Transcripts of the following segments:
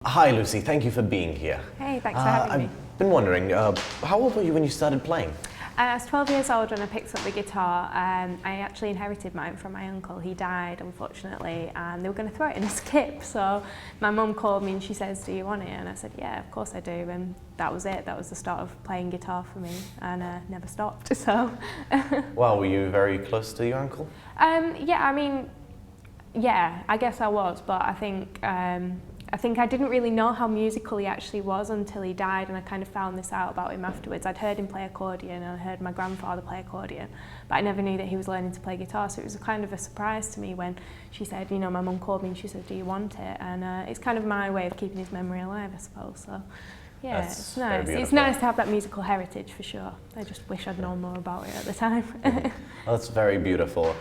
Hi Lucy, thank you for being here. Hey, thanks for having me. I've been wondering, how old were you when you started playing? I was 12 years old when I picked up the guitar. I actually inherited mine from my uncle. He died, unfortunately, and they were going to throw it in a skip. So my mum called me and she says, "Do you want it?" And I said, "Yeah, of course I do." And that was it. That was the start of playing guitar for me, and never stopped. So. Wow, were you very close to your uncle? Yeah, I guess I was, but I think I didn't really know how musical he actually was until he died, and I kind of found this out about him afterwards. I'd heard him play accordion and I heard my grandfather play accordion, but I never knew that he was learning to play guitar, so it was a kind of a surprise to me when she said, you know, my mum called me and she said, "Do you want it?" And it's kind of my way of keeping his memory alive, I suppose. So yeah, it's nice. It's nice to have that musical heritage for sure. I just wish I'd known more about it at the time. Well, that's very beautiful.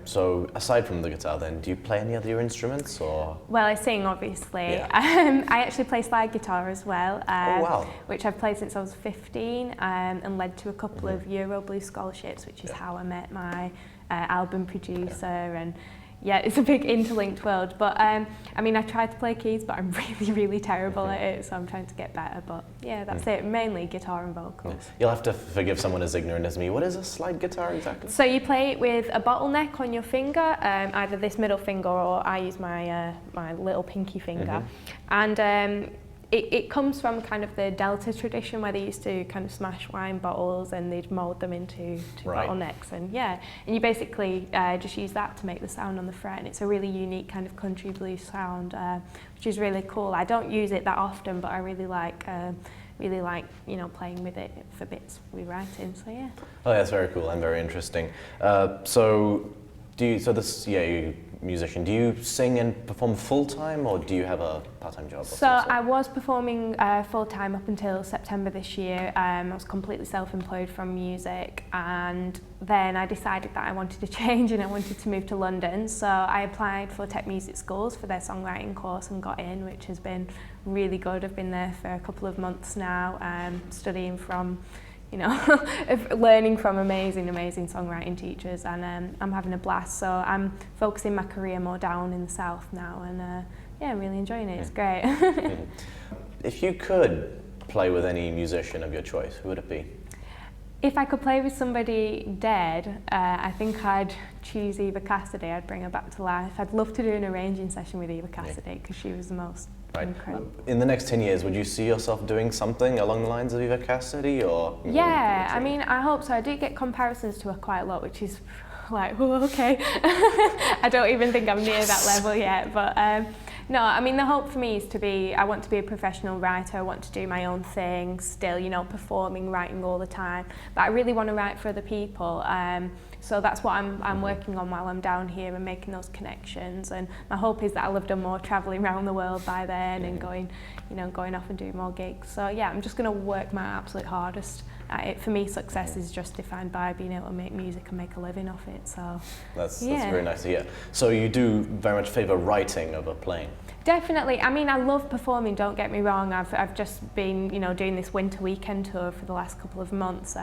So aside from the guitar then, do you play any other instruments or? Well, I sing obviously. Yeah. I actually play slide guitar as well, Oh, wow. which I've played since I was 15 and led to a couple of Euro Blues scholarships, which is how I met my album producer and yeah, it's a big interlinked world, but I mean, I tried to play keys, but I'm really, really terrible at it, so I'm trying to get better, but yeah, that's it, mainly guitar and vocals. You'll have to forgive someone as ignorant as me. What is a slide guitar exactly? So you play it with a bottleneck on your finger, either this middle finger or I use my my little pinky finger, and it comes from kind of the Delta tradition where they used to kind of smash wine bottles and they'd mould them into bottlenecks, and yeah, and you basically just use that to make the sound on the fret, and it's a really unique kind of country blues sound, which is really cool. I don't use it that often, but I really like you know, playing with it for bits we write in. So yeah. Oh, that's very cool and very interesting. You're a musician. Do you sing and perform full time, or do you have a part-time job? So I was performing full time up until September this year. I was completely self-employed from music, and then I decided that I wanted to change and I wanted to move to London. So I applied for Tech Music Schools for their songwriting course and got in, which has been really good. I've been there for a couple of months now, studying from, you know, learning from amazing songwriting teachers, and I'm having a blast. So I'm focusing my career more down in the south now, and yeah, I'm really enjoying it. It's great. If you could play with any musician of your choice, who would it be? If I could play with somebody dead, I think I'd choose Eva Cassidy. I'd bring her back to life. I'd love to do an arranging session with Eva Cassidy because she was the most incredible. In the next 10 years, would you see yourself doing something along the lines of Eva Cassidy, or? Yeah, I mean, I hope so. I do get comparisons to her quite a lot, which is like, oh, okay. I don't even think I'm near that level yet, but no, I mean, the hope for me is I want to be a professional writer. I want to do my own thing still, you know, performing, writing all the time, but I really want to write for other people. So that's what I'm working on while I'm down here and making those connections. And my hope is that I'll have done more travelling around the world by then and going off and doing more gigs. So yeah, I'm just going to work my absolute hardest at it. For me, success is just defined by being able to make music and make a living off it. So that's very nice to hear. So you do very much favour writing over playing? Definitely. I mean, I love performing, don't get me wrong. I've just been, you know, doing this winter weekend tour for the last couple of months.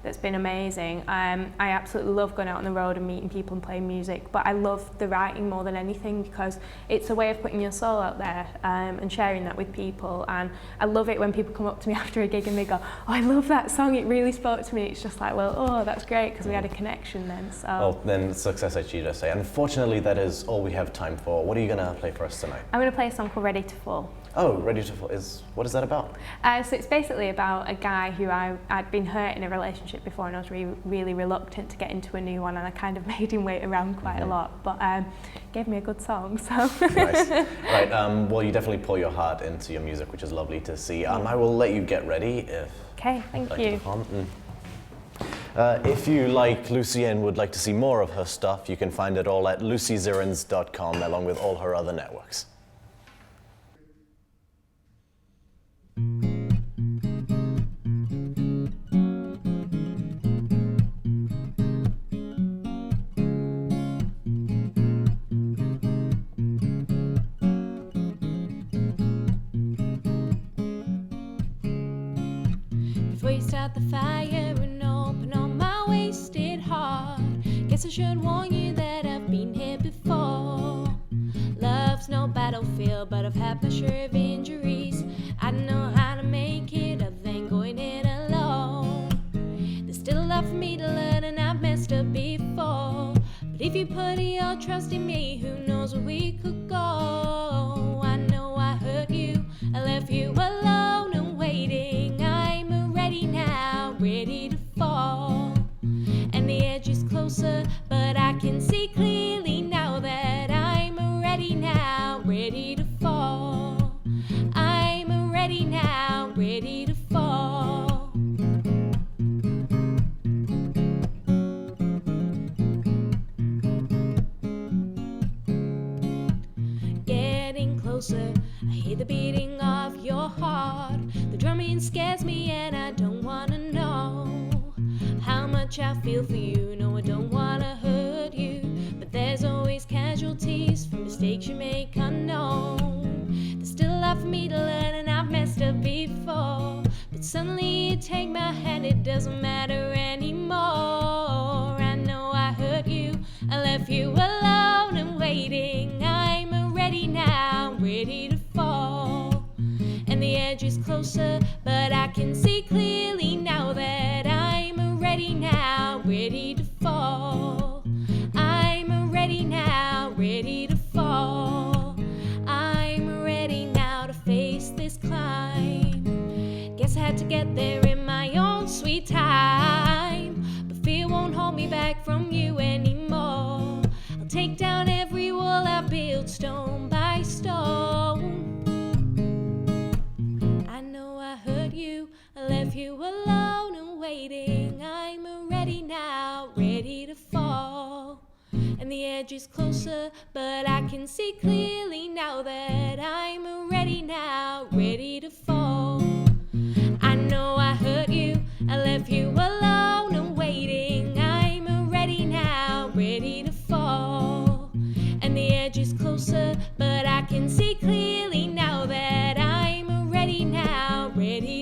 That's been amazing. I absolutely love going out on the road and meeting people and playing music, but I love the writing more than anything because it's a way of putting your soul out there and sharing that with people. And I love it when people come up to me after a gig and they go, "Oh, I love that song, it really spoke to me." It's just like, well, oh, that's great because we had a connection then. So. Well, then success, I should just say. Unfortunately, that is all we have time for. What are you going to play for us tonight? I'm going to play a song called Ready to Fall. Oh, Ready to Fall. What is that about? So it's basically about a guy who I'd been hurt in a relationship before, and I was really reluctant to get into a new one, and I kind of made him wait around quite a lot, but gave me a good song, so. Nice. Right, well, you definitely pour your heart into your music, which is lovely to see. I will let you get ready if okay, thank you. If you, like Lucy and would like to see more of her stuff, you can find it all at lucyzirins.com along with all her other networks. Before you start the fire and open all my wasted heart, guess I should warn you that I've been here before. Love's life's no battlefield, but I've had my share of injuries. I know how to make it other than going it alone. There's still a lot for me to learn, and I've messed up before. But if you put your trust in me, who knows where we could go? I know I hurt you, I left you alone and waiting. I'm ready now, ready to fall. And the edge is closer, but I can see clearly now that I'm ready now, ready to fall. I'm ready now, ready to fall. Getting closer, I hear the beating of your heart. The drumming scares me and I don't wanna know how much I feel for you. No, I don't wanna hurt you, but there's always casualties from mistakes you make unknown. There's still a lot for me to learn, and I've messed up before. But suddenly you take my hand, it doesn't matter anymore. I know I hurt you, I left you alone and waiting. I'm ready now, ready to fall. And the edge is closer, but I can see clearly now that I'm ready now, ready to fall. I'm ready now, ready to fall. I'm ready now to face this climb. Guess I had to get there in my own sweet time. But fear won't hold me back from you anymore. I'll take down every wall I built stone by stone. I know I hurt you, I left you alone and waiting. I'm ready now, ready to fall. And the edge is closer, but I can see clearly now that I'm ready now, ready to fall. I know I hurt you, I left you alone and waiting. I'm ready now, ready to fall. And the edge is closer, but I can see clearly now that I'm ready now, ready